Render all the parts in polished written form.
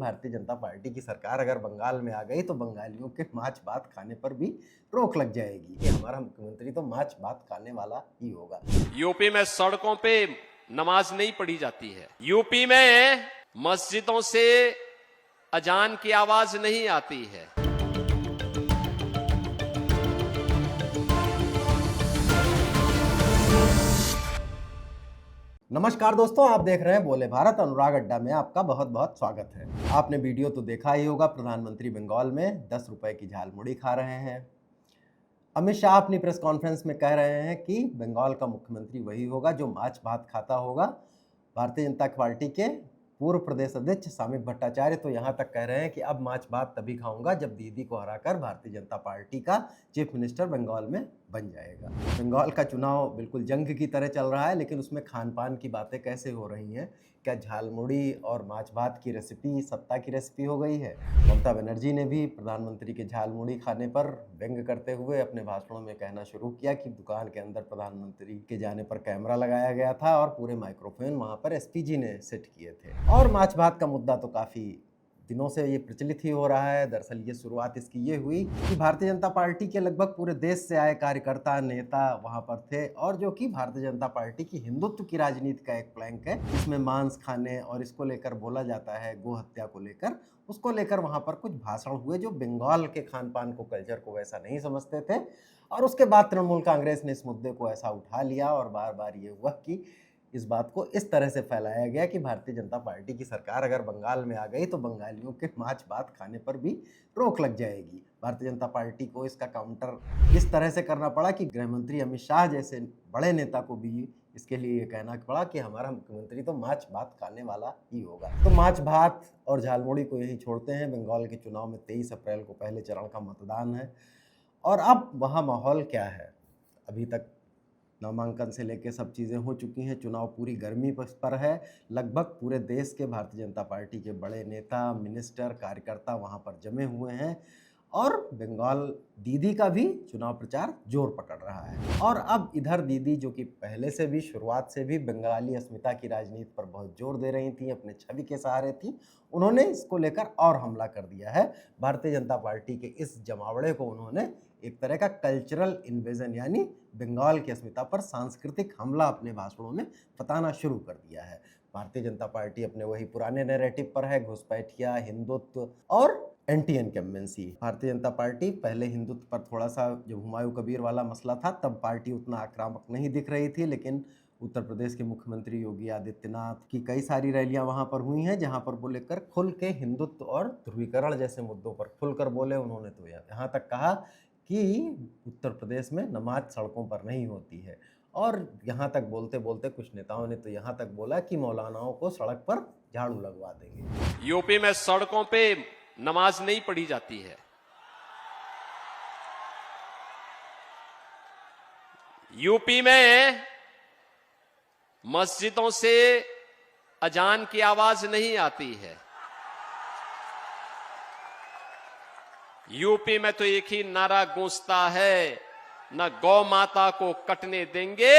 Bharatiya Janata party की सरकार अगर बंगाल में आ गई तो बंगालियों के माछ भात खाने पर भी रोक लग जाएगी कि हमारा मुख्यमंत्री तो माछ भात खाने वाला ही होगा। यूपी में सड़कों पे नमाज नहीं पढ़ी जाती है। यूपी में मस्जिदों से अजान की आवाज नहीं आती है। नमस्कार दोस्तों, आप देख रहे हैं बोले भारत। अनुराग अड्डा में आपका बहुत बहुत स्वागत है। आपने वीडियो तो देखा ही होगा, प्रधानमंत्री बंगाल में 10 रुपए की झालमुड़ी खा रहे हैं। अमित शाह अपनी प्रेस कॉन्फ्रेंस में कह रहे हैं कि बंगाल का मुख्यमंत्री वही होगा जो माछ भात खाता होगा। भारतीय जनता पार्टी के पूर्व प्रदेश अध्यक्ष सामिक भट्टाचार्य तो यहाँ तक कह रहे हैं कि अब माछ भात तभी खाऊंगा जब दीदी को हराकर भारतीय जनता पार्टी का चीफ मिनिस्टर बंगाल में बन जाएगा। बंगाल का चुनाव बिल्कुल जंग की तरह चल रहा है, लेकिन उसमें खान पान की बातें कैसे हो रही हैं? क्या झालमुड़ी और माछ भात की रेसिपी सत्ता की रेसिपी हो गई है? ममता बनर्जी ने भी प्रधानमंत्री के झालमुड़ी खाने पर व्यंग करते हुए अपने भाषणों में कहना शुरू किया कि दुकान के अंदर प्रधानमंत्री के जाने पर कैमरा लगाया गया था और पूरे माइक्रोफोन वहां पर एसपीजी ने सेट किए थे। और माछ भात का मुद्दा तो काफी दिनों से ये प्रचलित ही हो रहा है। दरअसल ये शुरुआत इसकी ये हुई कि भारतीय जनता पार्टी के लगभग पूरे देश से आए कार्यकर्ता नेता वहां पर थे और जो कि भारतीय जनता पार्टी की हिंदुत्व की राजनीति का एक प्लैंक है, जिसमें मांस खाने और इसको लेकर बोला जाता है गो हत्या को लेकर, उसको लेकर वहां पर कुछ भाषण हुए जो बंगाल के खान पान को, कल्चर को वैसा नहीं समझते थे। और उसके बाद तृणमूल कांग्रेस ने इस मुद्दे को ऐसा उठा लिया और बार बार ये हुआ कि इस बात को इस तरह से फैलाया गया कि भारतीय जनता पार्टी की सरकार अगर बंगाल में आ गई तो बंगालियों के माछ भात खाने पर भी रोक लग जाएगी। भारतीय जनता पार्टी को इसका काउंटर इस तरह से करना पड़ा कि गृह मंत्री अमित शाह जैसे बड़े नेता को भी इसके लिए ये कहना पड़ा कि हमारा मुख्यमंत्री तो माछ भात खाने वाला ही होगा। तो माछ भात और झालमुड़ी को यही छोड़ते हैं। बंगाल के चुनाव में 23 अप्रैल को पहले चरण का मतदान है और अब वहाँ माहौल क्या है? अभी तक नामांकन से लेकर सब चीज़ें हो चुकी हैं, चुनाव पूरी गर्मी पर है। लगभग पूरे देश के भारतीय जनता पार्टी के बड़े नेता, मिनिस्टर, कार्यकर्ता वहां पर जमे हुए हैं और बंगाल दीदी का भी चुनाव प्रचार जोर पकड़ रहा है। और अब इधर दीदी जो कि पहले से भी, शुरुआत से भी बंगाली अस्मिता की राजनीति पर बहुत जोर दे रही थी, अपने छवि के सहारे थी, उन्होंने इसको लेकर और हमला कर दिया है। भारतीय जनता पार्टी के इस जमावड़े को उन्होंने एक तरह का कल्चरल इन्वेजन यानी बंगाल की अस्मिता पर सांस्कृतिक हमला अपने भाषणों में बताना शुरू कर दिया है। भारतीय जनता पार्टी अपने वही पुराने नैरेटिव पर है, घुसपैठिया, हिंदुत्व और anti incumbency. Bharatiya Janata party पहले हिंदुत्व पर थोड़ा सा, जब हुमायूं कबीर वाला मसला था तब पार्टी उतना आक्रामक नहीं दिख रही थी, लेकिन उत्तर प्रदेश के मुख्यमंत्री योगी आदित्यनाथ की कई सारी रैलियां वहां पर हुई हैं जहां पर वो लेकर खुल के हिंदुत्व और ध्रुवीकरण जैसे मुद्दों पर खुलकर बोले। उन्होंने तो यहाँ तक कहा कि उत्तर प्रदेश में नमाज सड़कों पर नहीं होती है और यहाँ तक बोलते बोलते कुछ नेताओं ने तो यहाँ तक बोला कि मौलानाओं को सड़क पर झाड़ू लगवा देंगे। यूपी में सड़कों पे नमाज नहीं पढ़ी जाती है। यूपी में मस्जिदों से अजान की आवाज नहीं आती है। यूपी में तो एक ही नारा गूंजता है, न गौ माता को कटने देंगे,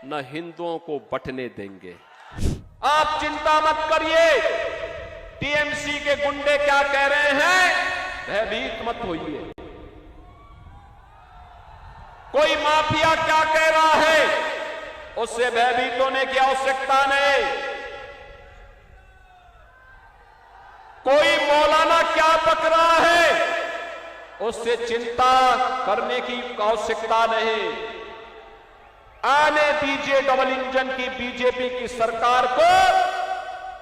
न हिंदुओं को बंटने देंगे। आप चिंता मत करिए, टीएमसी के गुंडे क्या कह रहे हैं, भयभीत मत होइए। कोई माफिया क्या कह रहा है, उससे भयभीत होने की आवश्यकता नहीं। कोई मौलाना क्या पक रहा है, उससे चिंता करने की आवश्यकता नहीं। आने दीजिए डबल इंजन की बीजेपी की सरकार को,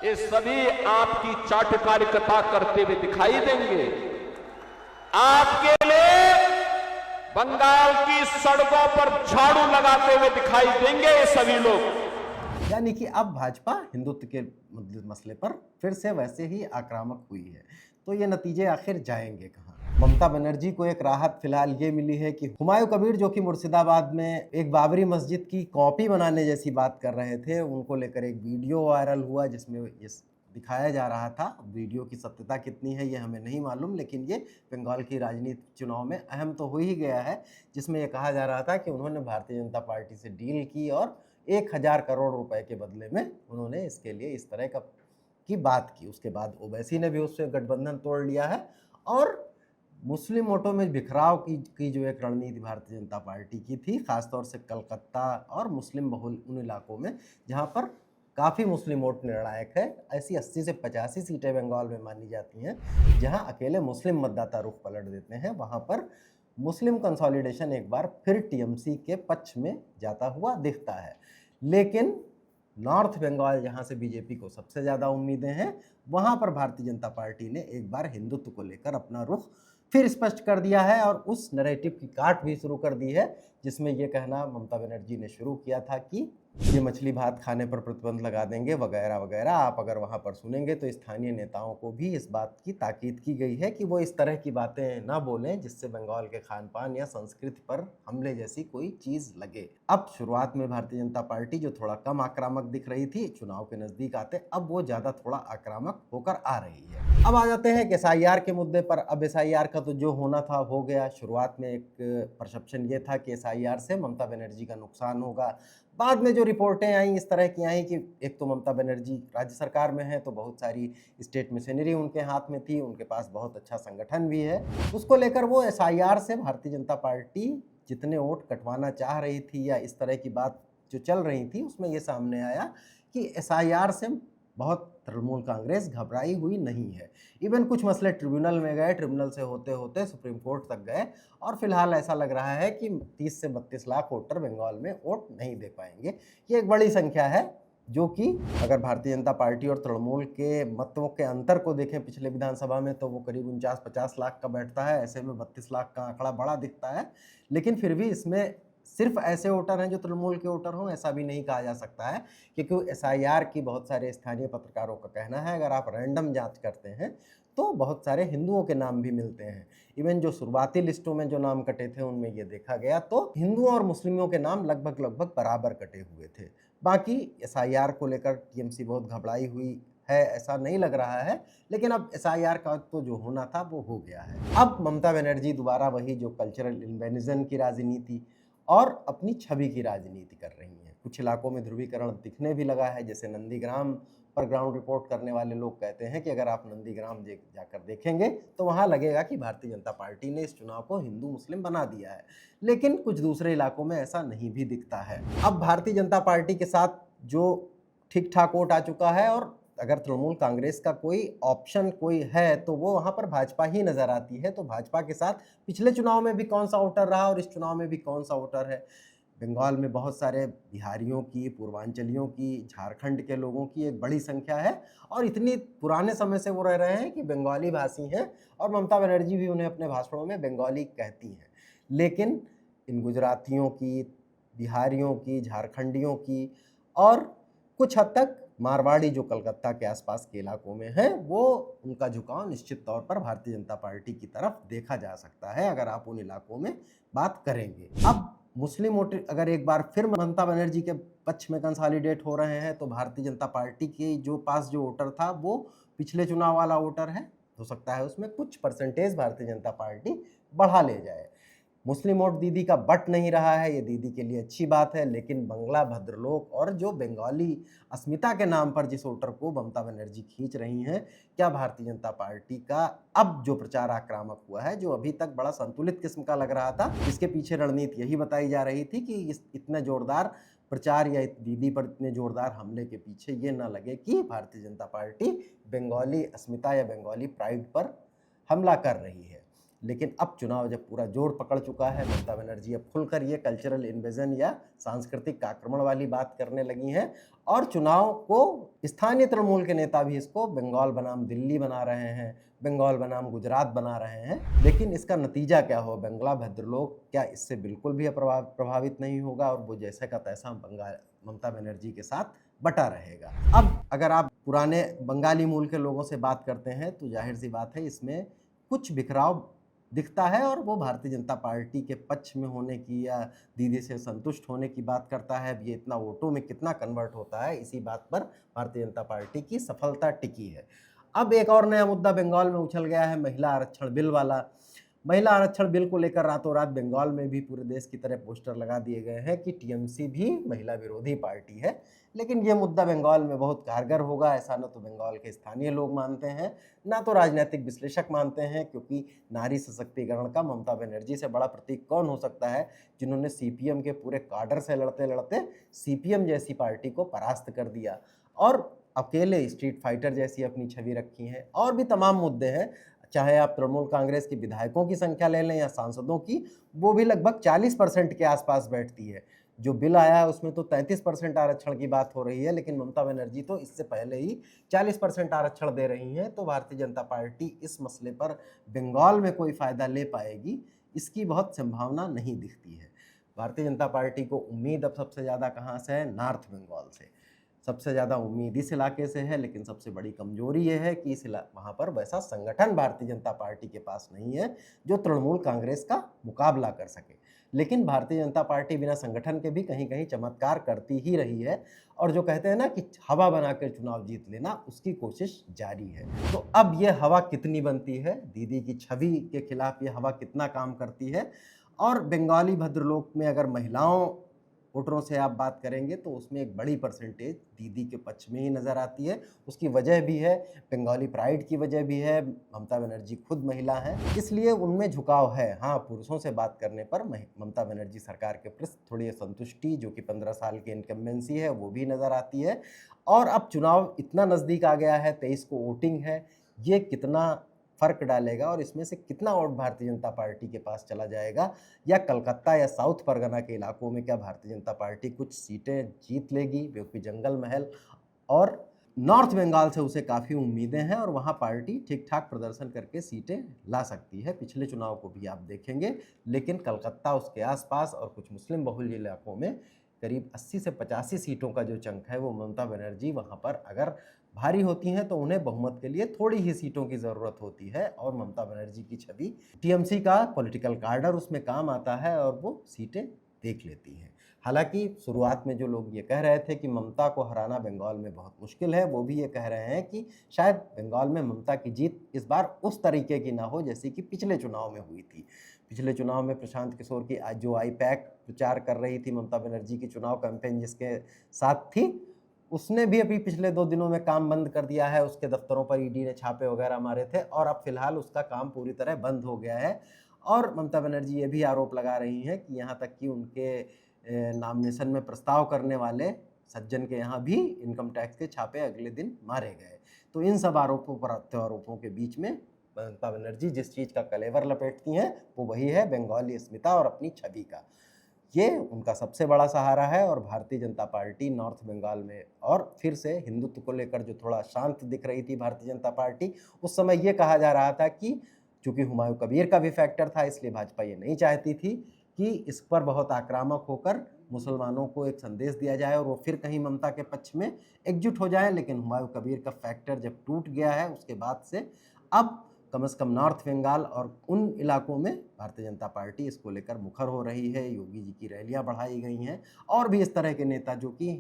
ये सभी आपकी चाटुकारिता करते हुए दिखाई देंगे। आपके लिए बंगाल की सड़कों पर झाड़ू लगाते हुए दिखाई देंगे ये सभी लोग। यानी कि अब भाजपा हिंदुत्व के मसले पर फिर से वैसे ही आक्रामक हुई है। तो ये नतीजे आखिर जाएंगे कहाँ? ममता बनर्जी को एक राहत फिलहाल ये मिली है कि हुमायूं कबीर जो कि मुर्शिदाबाद में एक बाबरी मस्जिद की कॉपी बनाने जैसी बात कर रहे थे, उनको लेकर एक वीडियो वायरल हुआ जिसमें ये दिखाया जा रहा था। वीडियो की सत्यता कितनी है ये हमें नहीं मालूम, लेकिन ये बंगाल की राजनीति चुनाव में अहम तो हो ही गया है, जिसमें यह कहा जा रहा था कि उन्होंने भारतीय जनता पार्टी से डील की और 1000 करोड़ रुपए के बदले में उन्होंने इसके लिए इस तरह का की बात की। उसके बाद ओवैसी ने भी उससे गठबंधन तोड़ लिया है और मुस्लिम वोटों में बिखराव की जो एक रणनीति भारतीय जनता पार्टी की थी, खासतौर से कलकत्ता और मुस्लिम बहुल उन इलाकों में जहां पर काफ़ी मुस्लिम वोट निर्णायक है, ऐसी 80 से 85 सीटें बंगाल में मानी जाती हैं जहां अकेले मुस्लिम मतदाता रुख पलट देते हैं। वहां पर मुस्लिम कंसोलिडेशन एक बार फिर टीएमसी के पक्ष में जाता हुआ दिखता है। लेकिन नॉर्थ बंगाल जहां से बीजेपी को सबसे ज़्यादा उम्मीदें हैं, वहां पर भारतीय जनता पार्टी ने एक बार हिंदुत्व को लेकर अपना रुख फिर स्पष्ट कर दिया है और उस नैरेटिव की काट भी शुरू कर दी है, जिसमें यह कहना ममता बनर्जी ने शुरू किया था कि ये मछली भात खाने पर प्रतिबंध लगा देंगे वगैरह वगैरह। आप अगर वहां पर सुनेंगे तो स्थानीय नेताओं को भी इस बात की ताकीद की गई है कि वो इस तरह की बातें ना बोलें जिससे बंगाल के खान पान या संस्कृति पर हमले जैसी कोई चीज लगे। अब शुरुआत में भारतीय जनता पार्टी जो थोड़ा कम आक्रामक दिख रही थी, चुनाव के नजदीक आते अब वो ज्यादा थोड़ा आक्रामक होकर आ रही है। अब आ जाते हैं कि एसआईआर के मुद्दे पर। अब एसआईआर का तो जो होना था हो गया। शुरुआत में एक परसेप्शन ये था कि एसआईआर से ममता बनर्जी का नुकसान होगा। बाद में जो रिपोर्टें आई इस तरह की आई कि एक तो ममता बनर्जी राज्य सरकार में है तो बहुत सारी स्टेट मशीनरी उनके हाथ में थी, उनके पास बहुत अच्छा संगठन भी है, उसको लेकर वो एसआईआर से भारतीय जनता पार्टी जितने वोट कटवाना चाह रही थी या इस तरह की बात जो चल रही थी उसमें ये सामने आया कि एसआईआर से बहुत तृणमूल कांग्रेस घबराई हुई नहीं है। इवन कुछ मसले ट्रिब्यूनल में गए, ट्रिब्यूनल से होते होते सुप्रीम कोर्ट तक गए और फिलहाल ऐसा लग रहा है कि 30 से 32 लाख वोटर बंगाल में वोट नहीं दे पाएंगे। ये एक बड़ी संख्या है जो कि अगर भारतीय जनता पार्टी और तृणमूल के मतों के अंतर को देखें पिछले विधानसभा में तो वो करीब 49-50 लाख का बैठता है। ऐसे में 32 लाख का आंकड़ा बड़ा दिखता है, लेकिन फिर भी इसमें सिर्फ ऐसे वोटर हैं जो तृणमूल के वोटर हों ऐसा भी नहीं कहा जा सकता है, क्योंकि एसआईआर की बहुत सारे स्थानीय पत्रकारों का कहना है अगर आप रैंडम जांच करते हैं तो बहुत सारे हिंदुओं के नाम भी मिलते हैं। इवन जो शुरुआती लिस्टों में जो नाम कटे थे उनमें ये देखा गया तो हिंदुओं और मुस्लिमों के नाम लगभग बराबर कटे हुए थे। बाकी एसआईआर को लेकर टीएमसी बहुत घबराई हुई है ऐसा नहीं लग रहा है, लेकिन अब एसआईआर का तो जो होना था वो हो गया है। अब ममता बनर्जी दोबारा वही जो कल्चरल इन्वेनिजन की राजनीति और अपनी छवि की राजनीति कर रही हैं। कुछ इलाकों में ध्रुवीकरण दिखने भी लगा है, जैसे नंदीग्राम पर ग्राउंड रिपोर्ट करने वाले लोग कहते हैं कि अगर आप नंदीग्राम जाकर देखेंगे तो वहाँ लगेगा कि भारतीय जनता पार्टी ने इस चुनाव को हिंदू मुस्लिम बना दिया है, लेकिन कुछ दूसरे इलाकों में ऐसा नहीं भी दिखता है। अब भारतीय जनता पार्टी के साथ जो ठीक ठाक वोट आ चुका है और अगर तृणमूल कांग्रेस का कोई ऑप्शन कोई है तो वो वहाँ पर भाजपा ही नजर आती है। तो भाजपा के साथ पिछले चुनाव में भी कौन सा वोटर रहा और इस चुनाव में भी कौन सा वोटर है। बंगाल में बहुत सारे बिहारियों की, पूर्वांचलियों की, झारखंड के लोगों की एक बड़ी संख्या है और इतनी पुराने समय से वो रह रहे हैं कि बंगाली भाषी हैं और ममता बनर्जी भी उन्हें अपने भाषणों में बंगाली कहती हैं। लेकिन इन गुजरातियों की, बिहारियों की, झारखंडियों की और कुछ हद तक मारवाड़ी जो कलकत्ता के आसपास के इलाकों में है, वो उनका झुकाव निश्चित तौर पर भारतीय जनता पार्टी की तरफ देखा जा सकता है अगर आप उन इलाकों में बात करेंगे। अब मुस्लिम वोटर अगर एक बार फिर ममता बनर्जी के पक्ष में कंसोलिडेट हो रहे हैं तो भारतीय जनता पार्टी के जो पास जो वोटर था वो पिछले चुनाव वाला वोटर है, हो सकता है उसमें कुछ परसेंटेज भारतीय जनता पार्टी बढ़ा ले जाए। मुस्लिम वोट दीदी का बट नहीं रहा है, ये दीदी के लिए अच्छी बात है, लेकिन बंगला, भद्रलोक और जो बंगाली अस्मिता के नाम पर जिस वोटर को ममता बनर्जी खींच रही हैं, क्या भारतीय जनता पार्टी का अब जो प्रचार आक्रामक हुआ है, जो अभी तक बड़ा संतुलित किस्म का लग रहा था, इसके पीछे रणनीति यही बताई जा रही थी कि इतने जोरदार प्रचार या दीदी पर इतने जोरदार हमले के पीछे ये ना लगे कि भारतीय जनता पार्टी बंगाली अस्मिता या बंगाली प्राइड पर हमला कर रही है। लेकिन अब चुनाव जब पूरा जोर पकड़ चुका है, ममता बनर्जी अब खुलकर ये कल्चरल इन्वेजन या सांस्कृतिक आक्रमण वाली बात करने लगी हैं और चुनाव को स्थानीय तृणमूल के नेता भी इसको बंगाल बनाम दिल्ली बना रहे हैं, बंगाल बनाम गुजरात बना रहे हैं। लेकिन इसका नतीजा क्या हो, बंगला, भद्रलोक क्या इससे बिल्कुल भी प्रभावित नहीं होगा और वो जैसे का तैसा ममता बनर्जी के साथ बटा रहेगा। अब अगर आप पुराने बंगाली मूल के लोगों से बात करते हैं तो जाहिर सी बात है इसमें कुछ बिखराव दिखता है और वो भारतीय जनता पार्टी के पक्ष में होने की या दीदी से संतुष्ट होने की बात करता है। ये इतना वोटों में कितना कन्वर्ट होता है, इसी बात पर भारतीय जनता पार्टी की सफलता टिकी है। अब एक और नया मुद्दा बंगाल में उछल गया है, महिला आरक्षण बिल वाला। महिला आरक्षण बिल को लेकर रातों रात बंगाल में भी पूरे देश की तरह पोस्टर लगा दिए गए हैं कि टीएमसी भी महिला विरोधी पार्टी है। लेकिन ये मुद्दा बंगाल में बहुत कारगर होगा, ऐसा न तो बंगाल के स्थानीय लोग मानते हैं, ना तो राजनीतिक विश्लेषक मानते हैं, क्योंकि नारी सशक्तिकरण का ममता बनर्जी से बड़ा प्रतीक कौन हो सकता है, जिन्होंने सीपीएम के पूरे काडर से लड़ते लड़ते सीपीएम जैसी पार्टी को परास्त कर दिया और अकेले स्ट्रीट फाइटर जैसी अपनी छवि रखी है। और भी तमाम मुद्दे हैं, चाहे आप तृणमूल कांग्रेस के विधायकों की संख्या ले लें या सांसदों की, वो भी लगभग 40% के आसपास बैठती है। जो बिल आया है उसमें तो 33% आरक्षण की बात हो रही है, लेकिन ममता बनर्जी तो इससे पहले ही 40% आरक्षण दे रही हैं। तो भारतीय जनता पार्टी इस मसले पर बंगाल में कोई फ़ायदा ले पाएगी, इसकी बहुत संभावना नहीं दिखती है। भारतीय जनता पार्टी को उम्मीद अब सबसे ज़्यादा कहाँ से है? नॉर्थ बंगाल से। सबसे ज़्यादा उम्मीद इस इलाके से है, लेकिन सबसे बड़ी कमजोरी ये है कि वहाँ पर वैसा संगठन भारतीय जनता पार्टी के पास नहीं है जो तृणमूल कांग्रेस का मुकाबला कर सके। लेकिन भारतीय जनता पार्टी बिना संगठन के भी कहीं कहीं चमत्कार करती ही रही है, और जो कहते हैं ना कि हवा बनाकर चुनाव जीत लेना, उसकी कोशिश जारी है। तो अब ये हवा कितनी बनती है, दीदी की छवि के खिलाफ ये हवा कितना काम करती है, और बंगाली भद्रलोक में अगर महिलाओं वोटरों से आप बात करेंगे तो उसमें एक बड़ी परसेंटेज दीदी के पक्ष में ही नज़र आती है। उसकी वजह भी है, बंगाली प्राइड की वजह भी है, ममता बनर्जी खुद महिला हैं, इसलिए उनमें झुकाव है। हाँ, पुरुषों से बात करने पर ममता बनर्जी सरकार के प्रति थोड़ी असंतुष्टि, जो कि 15 साल की इनकम्बेंसी है, वो भी नज़र आती है। और अब चुनाव इतना नज़दीक आ गया है, 23 को वोटिंग है, ये कितना फ़र्क डालेगा और इसमें से कितना वोट भारतीय जनता पार्टी के पास चला जाएगा, या कलकत्ता या साउथ परगना के इलाकों में क्या भारतीय जनता पार्टी कुछ सीटें जीत लेगी, क्योंकि जंगल महल और नॉर्थ बंगाल से उसे काफ़ी उम्मीदें हैं और वहाँ पार्टी ठीक ठाक प्रदर्शन करके सीटें ला सकती है। पिछले चुनाव को भी आप देखेंगे, लेकिन कलकत्ता, उसके आसपास और कुछ मुस्लिम बहुल इलाकों में करीब 80 से 85 सीटों का जो चंक है वो ममता बनर्जी वहाँ पर अगर भारी होती हैं तो उन्हें बहुमत के लिए थोड़ी ही सीटों की ज़रूरत होती है, और ममता बनर्जी की छवि, टीएमसी का पॉलिटिकल कार्डर उसमें काम आता है और वो सीटें देख लेती हैं। हालांकि शुरुआत में जो लोग ये कह रहे थे कि ममता को हराना बंगाल में बहुत मुश्किल है, वो भी ये कह रहे हैं कि शायद बंगाल में ममता की जीत इस बार उस तरीके की ना हो जैसी कि पिछले चुनाव में हुई थी। पिछले चुनाव में प्रशांत किशोर की जो आईपैक प्रचार कर रही थी ममता बनर्जी की चुनाव कैंपेन जिसके साथ थी, उसने भी अभी पिछले 2 दिनों में काम बंद कर दिया है। उसके दफ्तरों पर ईडी ने छापे वगैरह मारे थे और अब फिलहाल उसका काम पूरी तरह बंद हो गया है। और ममता बनर्जी ये भी आरोप लगा रही हैं कि यहाँ तक कि उनके नॉमिनेशन में प्रस्ताव करने वाले सज्जन के यहाँ भी इनकम टैक्स के छापे अगले दिन मारे गए। तो इन सब आरोपों पर प्रत्यारोपों के बीच में ममता बनर्जी जिस चीज़ का कलेवर लपेटती हैं वो वही है बंगाली अस्मिता और अपनी छवि का। ये उनका सबसे बड़ा सहारा है। और भारतीय जनता पार्टी नॉर्थ बंगाल में और फिर से हिंदुत्व को लेकर जो थोड़ा शांत दिख रही थी भारतीय जनता पार्टी, उस समय ये कहा जा रहा था कि चूँकि हुमायूं कबीर का भी फैक्टर था, इसलिए भाजपा ये नहीं चाहती थी कि इस पर बहुत आक्रामक होकर मुसलमानों को एक संदेश दिया जाए और वो फिर कहीं ममता के पक्ष में एकजुट हो जाए। लेकिन हुमायूं कबीर का फैक्टर जब टूट गया है उसके बाद से अब कम से कम नॉर्थ बंगाल और उन इलाकों में भारतीय जनता पार्टी इसको लेकर मुखर हो रही है। योगी जी की रैलियां बढ़ाई गई हैं और भी इस तरह के नेता जो कि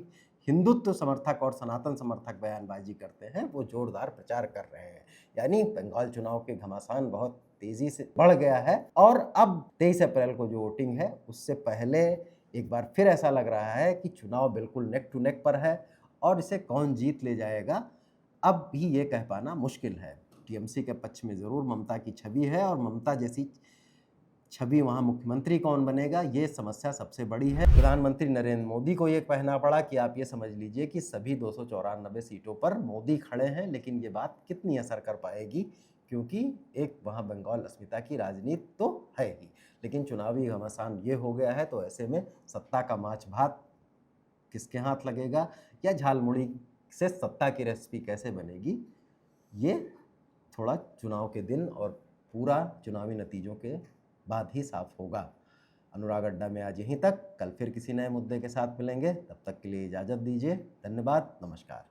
हिंदुत्व समर्थक और सनातन समर्थक बयानबाजी करते हैं वो जोरदार प्रचार कर रहे हैं। यानी बंगाल चुनाव के घमासान बहुत तेज़ी से बढ़ गया है और अब 23 अप्रैल को जो वोटिंग है उससे पहले एक बार फिर ऐसा लग रहा है कि चुनाव बिल्कुल नेक टू नेक पर है और इसे कौन जीत ले जाएगा अब भी ये कह पाना मुश्किल है। टीएमसी के पक्ष में ज़रूर ममता की छवि है और ममता जैसी छवि वहाँ मुख्यमंत्री कौन बनेगा ये समस्या सबसे बड़ी है। प्रधानमंत्री नरेंद्र मोदी को ये कहना पड़ा कि आप ये समझ लीजिए कि सभी 294 सीटों पर मोदी खड़े हैं, लेकिन ये बात कितनी असर कर पाएगी क्योंकि एक वहाँ बंगाल अस्मिता की राजनीति तो है ही, लेकिन चुनावी घमासान ये हो गया है। तो ऐसे में सत्ता का माछ भात किसके हाथ लगेगा या झालमुड़ी से सत्ता की रेसिपी कैसे बनेगी, ये थोड़ा चुनाव के दिन और पूरा चुनावी नतीजों के बाद ही साफ होगा। अनुराग अड्डा में आज यहीं तक, कल फिर किसी नए मुद्दे के साथ मिलेंगे, तब तक के लिए इजाज़त दीजिए। धन्यवाद, नमस्कार।